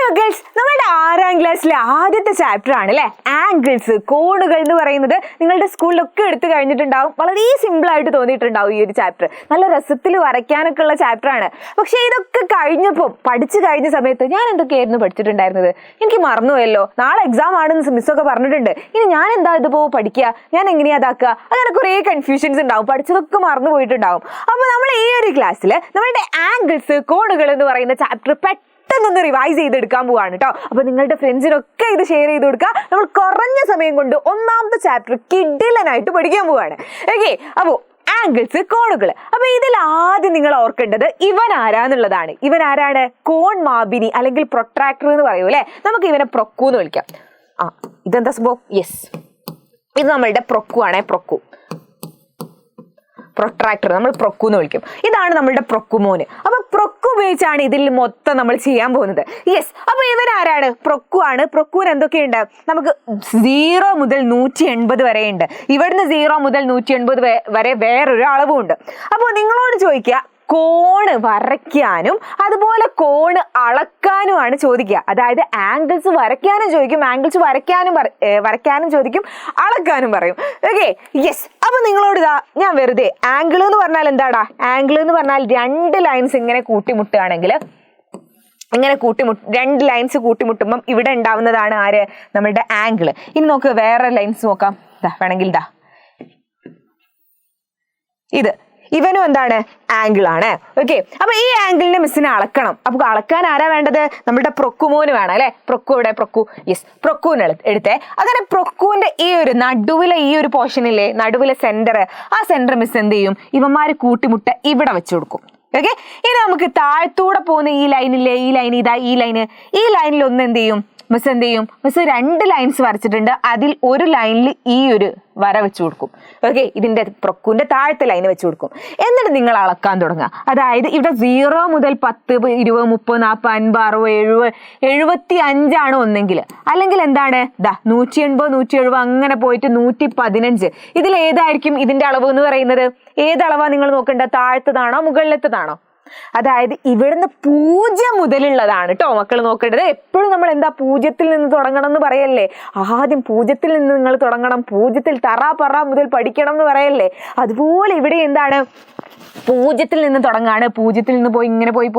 മക്കൾസ്, നമ്മുടെ 6ാം ക്ലാസ്സിലെ ആദ്യത്തെ ചാപ്റ്റർ ആണ് അല്ലെ ആംഗിൾസ്, കോണുകൾ എന്ന് പറയുന്നത്. നിങ്ങളുടെ സ്കൂളിലൊക്കെ എടുത്തു കഴിഞ്ഞിട്ടുണ്ടാവും. വളരെ സിമ്പിൾ ആയിട്ട് തോന്നിയിട്ടുണ്ടാവും ഈ ഒരു ചാപ്റ്റർ. നല്ല രസത്തിൽ വരയ്ക്കാനൊക്കെ ഉള്ള ചാപ്റ്റർ ആണ്. പക്ഷെ ഇതൊക്കെ കഴിഞ്ഞപ്പോൾ പഠിച്ചു കഴിഞ്ഞ സമയത്ത് ഞാൻ എന്തൊക്കെയായിരുന്നു പഠിച്ചിട്ടുണ്ടായിരുന്നത് എനിക്ക് മറന്നുപോയല്ലോ. നാളെ എക്സാം ആണെന്ന് മിസ്സൊക്കെ പറഞ്ഞിട്ടുണ്ട്. ഇനി ഞാൻ എന്താ ഇതിപ്പോ പഠിക്കുക, ഞാൻ എങ്ങനെയാ അതാക്കുക, അങ്ങനെ കുറെ കൺഫ്യൂഷൻസ് ഉണ്ടാവും. പഠിച്ചതൊക്കെ മറന്നു പോയിട്ടുണ്ടാവും. അപ്പൊ നമ്മൾ ഈ ഒരു ക്ലാസ്സിൽ നമ്മളുടെ ആംഗിൾസ്, കോണുകൾ എന്ന് പറയുന്ന ചാപ്റ്റർ പെട്ടെന്നൊന്ന് റിവൈസ് ചെയ്തെടുക്കാൻ പോവാണ് കേട്ടോ. അപ്പൊ നിങ്ങളുടെ ഫ്രണ്ട്സിനൊക്കെ ഇത് ഷെയർ ചെയ്ത് കൊടുക്കുക. നമ്മൾ കുറഞ്ഞ സമയം കൊണ്ട് 1ാമത്തെ ചാപ്റ്റർ കിഡിലനായിട്ട് പഠിക്കാൻ പോവാണ്. ഓക്കെ, അപ്പോ ആംഗിൾസ്, കോണുകൾ. അപ്പൊ ഇതിൽ ആദ്യം നിങ്ങൾ ഓർക്കേണ്ടത് ഇവൻ ആരാന്നുള്ളതാണ്. ഇവൻ ആരാണ്? കോൺ മാപിനി അല്ലെങ്കിൽ പ്രൊട്രാക്ടർ എന്ന് പറയൂ അല്ലെ. നമുക്ക് ഇവനെ പ്രൊക്കു എന്ന് വിളിക്കാം. ഇതെന്താ സംഭവം? യെസ്, ഇത് നമ്മളുടെ പ്രൊക്കു ആണേ. പ്രൊട്രാക്ടർ നമ്മൾ പ്രൊക്കു എന്ന് വിളിക്കും. ഇതാണ് നമ്മളുടെ പ്രൊക്കുമോന്. അപ്പൊ പ്രൊക്കു ഉപയോഗിച്ചാണ് ഇതിൽ മൊത്തം നമ്മൾ ചെയ്യാൻ പോകുന്നത്. യെസ്, അപ്പൊ ഇവൻ ആരാണ്? പ്രൊക്കു ആണ്. പ്രൊക്കുവിന് എന്തൊക്കെയുണ്ട്? നമുക്ക് 0 മുതൽ 180 വരെ ഉണ്ട്. ഇവിടുന്ന് 0 മുതൽ 180 വരെ വേറൊരു അളവും ഉണ്ട്. അപ്പോൾ നിങ്ങളോട് ചോദിക്കുക, കോണ് വരയ്ക്കാനും അതുപോലെ കോണ് അളക്കാനുമാണ് ചോദിക്കുക. അതായത് ആംഗിൾസ് വരയ്ക്കാനും ചോദിക്കും, ആംഗിൾസ് വരയ്ക്കാനും ചോദിക്കും, അളക്കാനും പറയും. Okay, yes. അപ്പൊ നിങ്ങളോട് ഇതാ ഞാൻ വെറുതെ ആംഗിൾ എന്ന് പറഞ്ഞാൽ എന്താടാ? ആംഗിൾ എന്ന് പറഞ്ഞാൽ 2 ലൈൻസ് ഇങ്ങനെ കൂട്ടിമുട്ടുകയാണെങ്കിൽ, ഇങ്ങനെ 2 ലൈൻസ് കൂട്ടിമുട്ടുമ്പം ഇവിടെ ഉണ്ടാവുന്നതാണ് ആര്? നമ്മളുടെ ആംഗിൾ. ഇനി നമുക്ക് വേറെ ലൈൻസ് നോക്കാം. വേണമെങ്കിൽ ഇത് ഇവനും എന്താണ്? ആംഗിൾ ആണ്. ഓക്കെ, അപ്പൊ ഈ ആംഗിളിനെ മിസ്സിനെ അളക്കണം. അപ്പൊ അളക്കാൻ ആരാ വേണ്ടത്? നമ്മുടെ പ്രൊക്കുമോന് വേണം അല്ലെ. പ്രൊക്കു ഇവിടെ? പ്രൊക്കു. യെസ്, പ്രൊക്കുവിന് എടുത്തേ. അങ്ങനെ പ്രൊക്കുവിന്റെ ഈ ഒരു നടുവിലെ ഈ ഒരു പോർഷനില്ലേ, നടുവിലെ സെന്റർ, ആ സെന്റർ മിസ് എന്ത് ചെയ്യും? ഇവന്മാര് കൂട്ടിമുട്ട ഇവിടെ വെച്ചു കൊടുക്കും. ഓക്കെ, ഇനി നമുക്ക് താഴത്തൂടെ പോകുന്ന ഈ ലൈനില്ലേ, ഈ ലൈൻ ഇതാ, ഈ ലൈനിൽ ഒന്ന് എന്ത് ചെയ്യും? മിസ് എന്ത് ചെയ്യും? മിസ് 2 ലൈൻസ് വരച്ചിട്ടുണ്ട്. അതിൽ ഒരു ലൈനിൽ ഈ ഒരു വര വെച്ചു കൊടുക്കും. ഓക്കെ, ഇതിന്റെ പ്രൊക്കുവിന്റെ താഴത്തെ ലൈന് വെച്ചു കൊടുക്കും. എന്നിട്ട് നിങ്ങൾ അളക്കാൻ തുടങ്ങുക. അതായത് ഇവിടെ 0 മുതൽ 10, 20, 30, 40, 50, 60, 75 ആണ് ഒന്നെങ്കിൽ. അല്ലെങ്കിൽ എന്താണ്? 180, 170 അങ്ങനെ പോയിട്ട് 115. ഇതിൽ ഏതായിരിക്കും ഇതിന്റെ അളവ് എന്ന് പറയുന്നത്? ഏതളവാ നിങ്ങൾ നോക്കേണ്ടത്? താഴത്തതാണോ മുകളിലത്തതാണോ? അതായത് ഇവിടുന്ന് 0 മുതലുള്ളതാണ് കേട്ടോ മക്കൾ നോക്കേണ്ടത്. എപ്പോഴും നമ്മൾ എന്താ 0-ൽ നിന്ന് തുടങ്ങണം എന്ന് പറയല്ലേ. ആദ്യം 0-ൽ നിന്ന് നിങ്ങൾ തുടങ്ങണം, 0-ൽ തറ മുതൽ പഠിക്കണം എന്ന് പറയല്ലേ. അതുപോലെ ഇവിടെ എന്താണ്? 0-ൽ നിന്ന് തുടങ്ങാണ്. 0-ൽ നിന്ന് പോയി ഇങ്ങനെ പോയി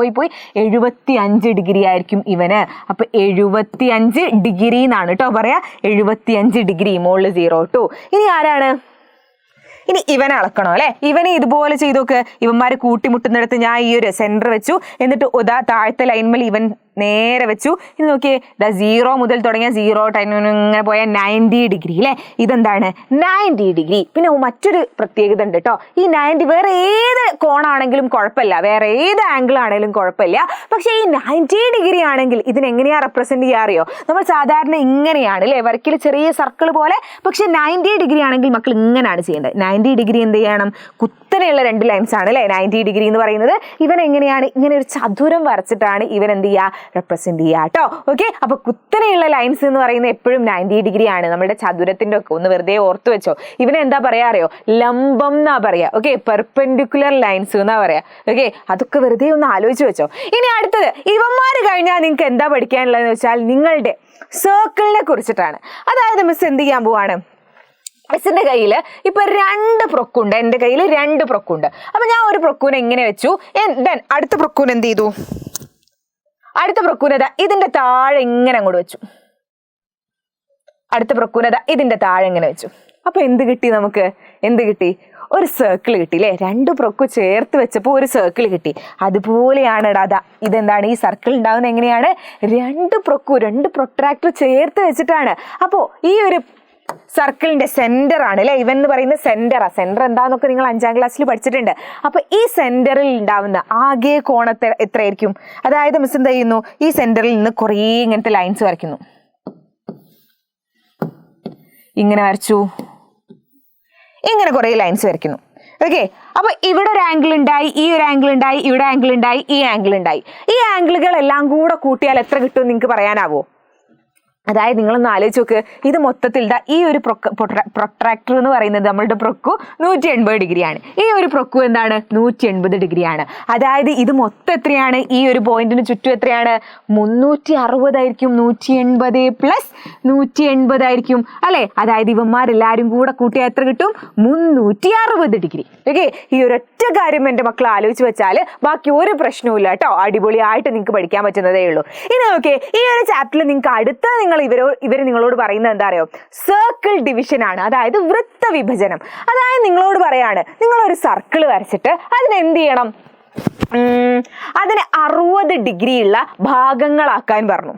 75 ഡിഗ്രി ആയിരിക്കും ഇവന്. അപ്പൊ 75 ഡിഗ്രി എന്നാണ് കേട്ടോ പറയാ. 75 ഡിഗ്രി, മുകളിൽ 0 2. ഇനി ആരാണ്? ഇനി ഇവനെ അളക്കണോ അല്ലെ. ഇവനെ ഇതുപോലെ ചെയ്ത് നോക്ക്. ഇവന്മാര് കൂട്ടിമുട്ടുന്നിടത്ത് ഞാൻ ഈ ഒരു സെന്റർ വെച്ചു. എന്നിട്ട് താഴത്തെ ലൈൻമേൽ ഇവൻ നേരെ വെച്ചു. ഇനി നോക്കിയേ, 0 മുതൽ തുടങ്ങിയ 0 ഇങ്ങനെ പോയ 90 ഡിഗ്രി അല്ലെ. ഇതെന്താണ്? 90 ഡിഗ്രി. പിന്നെ മറ്റൊരു പ്രത്യേകത ഉണ്ട് കേട്ടോ. ഈ 90 വേറെ ഏത് കോണാണെങ്കിലും കുഴപ്പമില്ല, വേറെ ഏത് ആംഗിൾ ആണെങ്കിലും കുഴപ്പമില്ല. പക്ഷെ ഈ 90 ഡിഗ്രി ആണെങ്കിൽ ഇതിനെങ്ങനെയാ റെപ്രസെന്റ് ചെയ്യാറിയോ? നമ്മൾ സാധാരണ ഇങ്ങനെയാണ് അല്ലെ, വരയ്ക്കൽ ചെറിയ സർക്കിൾ പോലെ. പക്ഷെ 90 ഡിഗ്രി ആണെങ്കിൽ മക്കൾ ഇങ്ങനെയാണ് ചെയ്യേണ്ടത്. 90 ഡിഗ്രി എന്ത് ചെയ്യണം? കുത്തനെയുള്ള 2 ലൈൻസ് ആണ് അല്ലെ 90 ഡിഗ്രി എന്ന് പറയുന്നത്. ഇവൻ എങ്ങനെയാണ്? ഇങ്ങനെ ഒരു ചതുരം വരച്ചിട്ടാണ് ഇവൻ എന്ത് ചെയ്യുക? റെപ്രസെന്റ് ചെയ്യുക കേട്ടോ. ഓക്കെ, അപ്പൊ കുത്തനെയുള്ള ലൈൻസ് എന്ന് പറയുന്നത് എപ്പോഴും 90 ഡിഗ്രി ആണ്. നമ്മുടെ ചതുരത്തിന്റെ ഒക്കെ ഒന്ന് വെറുതെ ഓർത്തു വെച്ചോ. ഇവനെ എന്താ പറയാ അറിയോ? ലംബം എന്നാ പറയാ. ഓക്കെ, പെർപെൻഡിക്കുലർ ലൈൻസ് എന്നാ പറയാ. ഓക്കെ, അതൊക്കെ വെറുതെ ഒന്ന് ആലോചിച്ച് വെച്ചോ. ഇനി അടുത്തത് ഇവന്മാര് കഴിഞ്ഞാൽ നിങ്ങൾക്ക് എന്താ പഠിക്കാനുള്ളതെന്ന് വെച്ചാൽ നിങ്ങളുടെ സർക്കിളിനെ കുറിച്ചിട്ടാണ്. അതായത് മിസ് എന്ത് ചെയ്യാൻ പോവാണ്? മിസ്സിന്റെ കയ്യിൽ ഇപ്പൊ 2 പ്രൊക്കുണ്ട്. എന്റെ കയ്യിൽ 2 പ്രൊക്കുണ്ട്. അപ്പൊ ഞാൻ ഒരു പ്രൊക്കുവിനെ എങ്ങനെ വെച്ചു, ദെൻ അടുത്ത പ്രൊക്കുവിന് എന്ത് ചെയ്തു? അടുത്ത പ്രൊക്കുനത ഇതിന്റെ താഴെ ഇങ്ങനെ അങ്ങോട്ട് വെച്ചു. അടുത്ത പ്രൊക്കുനത ഇതിന്റെ താഴെ ഇങ്ങനെ വെച്ചു. അപ്പൊ എന്ത് കിട്ടി നമുക്ക്? എന്ത് കിട്ടി? ഒരു സർക്കിൾ കിട്ടി അല്ലെ. 2 പ്രൊക്കു ചേർത്ത് വെച്ചപ്പോൾ ഒരു സർക്കിൾ കിട്ടി. അതുപോലെയാണ് ഇതെന്താണ്? ഈ സർക്കിൾ ഉണ്ടാവുന്നത് എങ്ങനെയാണ്? 2 പ്രൊക്കു, 2 പ്രൊട്രാക്ടർ ചേർത്ത് വെച്ചിട്ടാണ്. അപ്പോ ഈ ഒരു സർക്കിളിന്റെ സെന്റർ ആണ് അല്ലെ ഇവൻ എന്ന് പറയുന്ന സെന്റർ എന്താന്നൊക്കെ നിങ്ങൾ 5ാം ക്ലാസ്സിൽ പഠിച്ചിട്ടുണ്ട്. അപ്പൊ ഈ സെന്ററിൽ ഉണ്ടാവുന്ന ആകെ കോണത്തെ എത്രയായിരിക്കും? അതായത് മിസ് എന്ത് ചെയ്യുന്നു? ഈ സെന്ററിൽ നിന്ന് കുറേ ഇങ്ങനത്തെ ലൈൻസ് വരയ്ക്കുന്നു. ഇങ്ങനെ വരച്ചു, ഇങ്ങനെ കുറേ ലൈൻസ് വരയ്ക്കുന്നു. ഓക്കെ, അപ്പൊ ഇവിടെ ഒരു ആംഗിൾ ഉണ്ടായി, ഈ ഒരു ആംഗിൾ ഉണ്ടായി, ഇവിടെ ആംഗിൾ ഉണ്ടായി, ഈ ആംഗിൾ ഉണ്ടായി. ഈ ആംഗിളുകൾ എല്ലാം കൂടെ കൂട്ടിയാൽ എത്ര കിട്ടും നിങ്ങൾക്ക് പറയാനാവോ? അതായത് നിങ്ങളൊന്ന് ആലോചിച്ച് നോക്ക്, ഇത് മൊത്തത്തിൽ ഈ ഒരു പ്രൊട്രാക്ടർ എന്ന് പറയുന്നത് നമ്മളുടെ പ്രൊക്കു 180 ഡിഗ്രിയാണ്. ഈ ഒരു പ്രൊക്കു എന്താണ് 180 ഡിഗ്രിയാണ്. അതായത് ഇത് മൊത്തം എത്രയാണ്, ഈ ഒരു പോയിന്റിന് ചുറ്റും എത്രയാണ് 360 ആയിരിക്കും. 180 പ്ലസ് 180 ആയിരിക്കും അല്ലെ. അതായത് ഇവന്മാരെല്ലാരും കൂടെ കൂട്ടിയാൽ എത്ര കിട്ടും, 360 ഡിഗ്രി. ഓക്കെ, ഈ ഒരൊറ്റ കാര്യം എൻ്റെ മക്കൾ ആലോചിച്ച് വെച്ചാൽ ബാക്കി ഒരു പ്രശ്നവും ഇല്ല കേട്ടോ. അടിപൊളിയായിട്ട് നിങ്ങൾക്ക് പഠിക്കാൻ പറ്റുന്നതേ ഉള്ളൂ. ഇനി ഓക്കെ, ഈ ഒരു ചാപ്റ്ററിൽ നിങ്ങൾക്ക് അടുത്ത ഇവര് നിങ്ങളോട് പറയുന്നത് എന്താ അറിയോ, സർക്കിൾ ഡിവിഷൻ ആണ്. അതായത് വൃത്ത വിഭജനം. അതായത് നിങ്ങളോട് പറയാണ്, നിങ്ങളൊരു സർക്കിൾ വരച്ചിട്ട് അതിനെന്ത് ചെയ്യണം, അതിനെ 60 ഡിഗ്രിയുള്ള ഭാഗങ്ങളാക്കാൻ പറഞ്ഞു.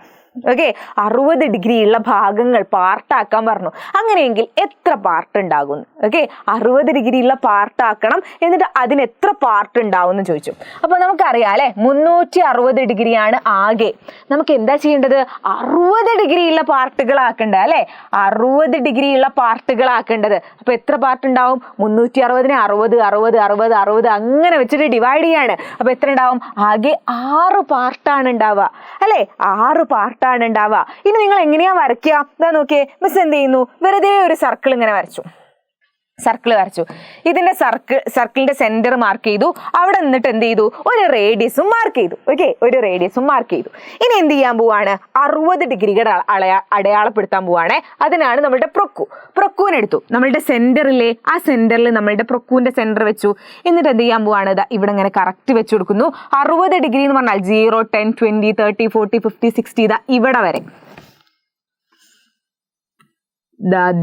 ഓക്കെ, 60 ഡിഗ്രിയുള്ള ഭാഗങ്ങൾ പാർട്ടാക്കാൻ പറഞ്ഞു. അങ്ങനെയെങ്കിൽ എത്ര പാർട്ട് ഉണ്ടാകും? ഓക്കെ, 60 ഡിഗ്രിയുള്ള പാർട്ടാക്കണം, എന്നിട്ട് അതിന് എത്ര പാർട്ട് ഉണ്ടാവും എന്ന് ചോദിച്ചു. അപ്പൊ നമുക്കറിയാം അല്ലെ, 360 ഡിഗ്രിയാണ് ആകെ. നമുക്ക് എന്താ ചെയ്യേണ്ടത്, 60 ഡിഗ്രിയുള്ള പാർട്ടുകളാക്കേണ്ടത് അല്ലെ. 60 ഡിഗ്രിയുള്ള പാർട്ടുകളാക്കേണ്ടത്. അപ്പൊ എത്ര പാർട്ട് ഉണ്ടാവും, 360നെ 60 60 60 60 അങ്ങനെ വെച്ചിട്ട് ഡിവൈഡ് ചെയ്യാണ്. അപ്പൊ എത്ര ഉണ്ടാവും, ആകെ 6 പാർട്ടാണ് ഉണ്ടാവുക അല്ലെ. 6 പാർട്ടാണ് ഉണ്ടാവുക. ഇനി നിങ്ങൾ എങ്ങനെയാ വരയ്ക്കുക, ഇതാ നോക്കിയേ, മിസ് എന്ത് ചെയ്യുന്നു, വെറുതെ ഒരു സർക്കിൾ ഇങ്ങനെ വരച്ചു. ഇതിന്റെ സർക്കിളിന്റെ സെന്റർ മാർക്ക് ചെയ്തു. അവിടെ നിന്നിട്ട് എന്ത് ചെയ്തു, ഒരു റേഡിയസും മാർക്ക് ചെയ്തു. ഓക്കെ, ഒരു റേഡിയസും മാർക്ക് ചെയ്തു. ഇനി എന്ത് ചെയ്യാൻ പോവാണ്, 60 ഡിഗ്രികൾ അടയാളപ്പെടുത്താൻ പോവാണ്. അതിനാണ് നമ്മളുടെ പ്രൊക്കൂനെടുത്തു. നമ്മളുടെ സെന്ററിലെ ആ സെന്ററിൽ നമ്മളുടെ പ്രൊക്കൂന്റെ സെന്റർ വെച്ചു. എന്നിട്ട് എന്ത് ചെയ്യാൻ പോവാണ്, ഇവിടെ ഇങ്ങനെ കറക്റ്റ് വെച്ചു കൊടുക്കുന്നു. 60 ഡിഗ്രി എന്ന് പറഞ്ഞാൽ 0 10 20 30 40 50 60 ഇവിടെ വരെ,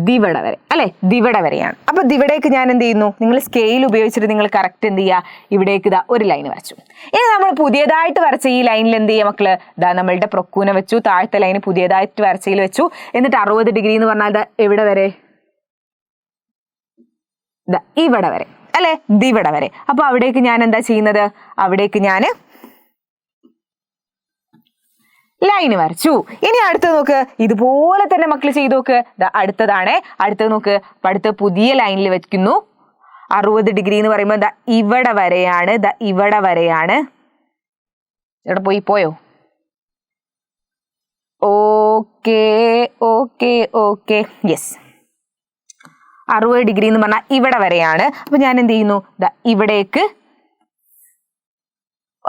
ദിവട വരെ അല്ലെ, ദിവട വരെയാണ്. അപ്പൊ ദിവടേക്ക് ഞാൻ എന്ത് ചെയ്യുന്നു, നിങ്ങൾ സ്കെയിൽ ഉപയോഗിച്ചിട്ട് നിങ്ങൾ കറക്റ്റ് എന്ത് ചെയ്യുക, ഇവിടേക്ക് ഒരു ലൈൻ വരച്ചു. ഇനി നമ്മൾ പുതിയതായിട്ട് വരച്ച ഈ ലൈനിൽ എന്ത് ചെയ്യുക മക്കള്, നമ്മളുടെ പ്രൊക്കൂനെ വെച്ചു. താഴത്തെ ലൈന് പുതിയതായിട്ട് വരച്ചയിൽ വെച്ചു. എന്നിട്ട് 60 ഡിഗ്രി എന്ന് പറഞ്ഞാൽ എവിടെ വരെ, ഇവിടെ വരെ അല്ലെ, ദിവട വരെ. അപ്പൊ അവിടേക്ക് ഞാൻ എന്താ ചെയ്യുന്നത്, അവിടേക്ക് ഞാൻ ലൈന് വരച്ചു. ഇനി അടുത്തത് നോക്ക്, ഇതുപോലെ തന്നെ മക്കൾ ചെയ്തു നോക്ക്. അടുത്തത് നോക്ക്. അടുത്ത പുതിയ ലൈനിൽ വെക്കുന്നു. 60 ഡിഗ്രി എന്ന് പറയുമ്പോൾ ഇവിടെ വരെയാണ്, ഇവിടെ വരെയാണ്. ഇവിടെ പോയോ? Okay okay okay, yes. 60 degree എന്ന് പറഞ്ഞാൽ ഇവിടെ വരെയാണ്. അപ്പൊ ഞാൻ എന്ത് ചെയ്യുന്നു, ഇവിടേക്ക്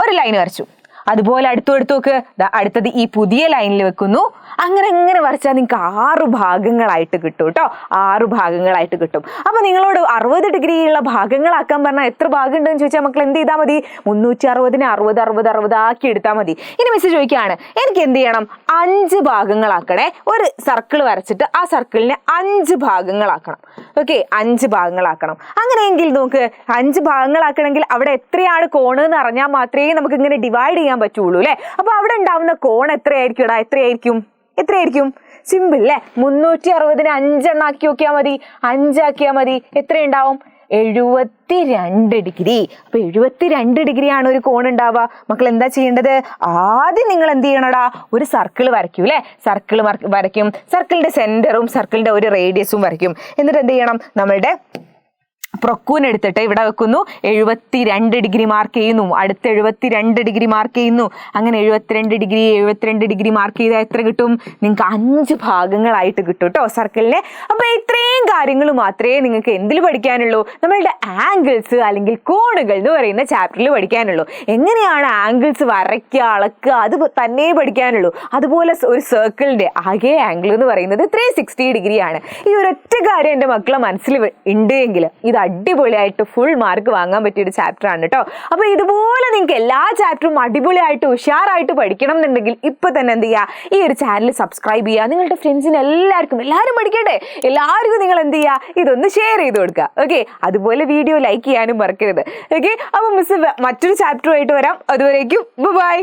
ഒരു ലൈൻ വരച്ചു. അതുപോലെ അടുത്ത് നോക്ക്, അടുത്തത് ഈ പുതിയ ലൈനിൽ വെക്കുന്നു. അങ്ങനെ വരച്ചാൽ നിങ്ങൾക്ക് 6 ഭാഗങ്ങളായിട്ട് കിട്ടും കേട്ടോ. 6 ഭാഗങ്ങളായിട്ട് കിട്ടും. അപ്പൊ നിങ്ങളോട് 60 ഡിഗ്രിയുള്ള ഭാഗങ്ങളാക്കാൻ പറഞ്ഞാൽ എത്ര ഭാഗം ഉണ്ടെന്ന് ചോദിച്ചാൽ മക്കൾ എന്ത് ചെയ്താൽ മതി, 360നെ 60 60 60 ആക്കി എടുത്താൽ മതി. ഇനി മിസ് ചോദിക്കുകയാണ്, എനിക്ക് എന്ത് ചെയ്യണം, 5 ഭാഗങ്ങളാക്കണേ. ഒരു സർക്കിൾ വരച്ചിട്ട് ആ സർക്കിളിനെ 5 ഭാഗങ്ങളാക്കണം. ഓക്കെ, 5 ഭാഗങ്ങളാക്കണം. അങ്ങനെയെങ്കിൽ നോക്ക്, 5 ഭാഗങ്ങളാക്കണമെങ്കിൽ അവിടെ എത്രയാണ് കോണ് എന്ന് അറിഞ്ഞാൽ മാത്രമേ നമുക്ക് ഇങ്ങനെ ഡിവൈഡ് ചെയ്യാൻ പറ്റുള്ളൂ അല്ലെ. അപ്പൊ അവിടെ ഉണ്ടാവുന്ന കോൺ എത്രയായിരിക്കും, സിമ്പിൾ അല്ലേ. 360നെ 5 എണ്ണാക്കി നോക്കിയാൽ മതി, 5 ആക്കിയാൽ മതി. എത്രയുണ്ടാവും, 72 ഡിഗ്രി. അപ്പൊ 72 ഡിഗ്രിയാണ് ഒരു കോൺ ഉണ്ടാവുക. മക്കൾ എന്താ ചെയ്യേണ്ടത്, ആദ്യം നിങ്ങൾ എന്ത് ചെയ്യണടാ, ഒരു സർക്കിൾ വരയ്ക്കും അല്ലെ. സർക്കിൾ വരയ്ക്കും, സർക്കിളിന്റെ സെന്ററും സർക്കിളിന്റെ ഒരു റേഡിയസും വരയ്ക്കും. എന്നിട്ട് എന്ത് ചെയ്യണം, നമ്മളുടെ പ്രൊക്കൂന് എടുത്തിട്ട് ഇവിടെ വെക്കുന്നു. 72 ഡിഗ്രി മാർക്ക് ചെയ്യുന്നു. അടുത്ത 72 ഡിഗ്രി മാർക്ക് ചെയ്യുന്നു. അങ്ങനെ 72 ഡിഗ്രി മാർക്ക് ചെയ്താൽ എത്ര കിട്ടും, നിങ്ങൾക്ക് 5 ഭാഗങ്ങളായിട്ട് കിട്ടും കേട്ടോ സർക്കിളിനെ. അപ്പൊ ഇത്രയും കാര്യങ്ങൾ മാത്രമേ നിങ്ങൾക്ക് എന്തിൽ പഠിക്കാനുള്ളൂ, നമ്മളുടെ ആംഗിൾസ് അല്ലെങ്കിൽ കോണുകൾ എന്ന് പറയുന്ന ചാപ്റ്ററിൽ പഠിക്കാനുള്ളൂ. എങ്ങനെയാണ് ആംഗിൾസ് വരയ്ക്കുക, അളക്കുക, അത് തന്നെ പഠിക്കാനുള്ളൂ. അതുപോലെ ഒരു സർക്കിളിന്റെ ആകെ ആംഗിൾ എന്ന് പറയുന്നത് 360 ഡിഗ്രിയാണ്. ഈ ഒരൊറ്റ കാര്യം എൻ്റെ മക്കളെ മനസ്സിൽ ഉണ്ട് എങ്കിൽ ഇത് അടിപൊളിയായിട്ട് ഫുൾ മാർക്ക് വാങ്ങാൻ പറ്റിയൊരു ചാപ്റ്റർ ആണ് കേട്ടോ. അപ്പൊ ഇതുപോലെ നിങ്ങൾക്ക് എല്ലാ ചാപ്റ്ററും അടിപൊളിയായിട്ട് ഉഷാറായിട്ട് പഠിക്കണം എന്നുണ്ടെങ്കിൽ ഇപ്പൊ തന്നെ എന്ത് ചെയ്യുക, ഈ ഒരു ചാനൽ സബ്സ്ക്രൈബ് ചെയ്യുക. നിങ്ങളുടെ ഫ്രണ്ട്സിന് എല്ലാവരും പഠിക്കട്ടെ. എല്ലാവർക്കും നിങ്ങൾ എന്ത് ചെയ്യുക, ഇതൊന്ന് ഷെയർ ചെയ്ത് കൊടുക്കുക. ഓക്കെ, അതുപോലെ വീഡിയോ ലൈക്ക് ചെയ്യാനും മറക്കരുത്. ഓക്കെ, അപ്പൊ മിസ് മറ്റൊരു ചാപ്റ്ററുമായിട്ട് വരാം. അതുവരേക്കും ബൈ.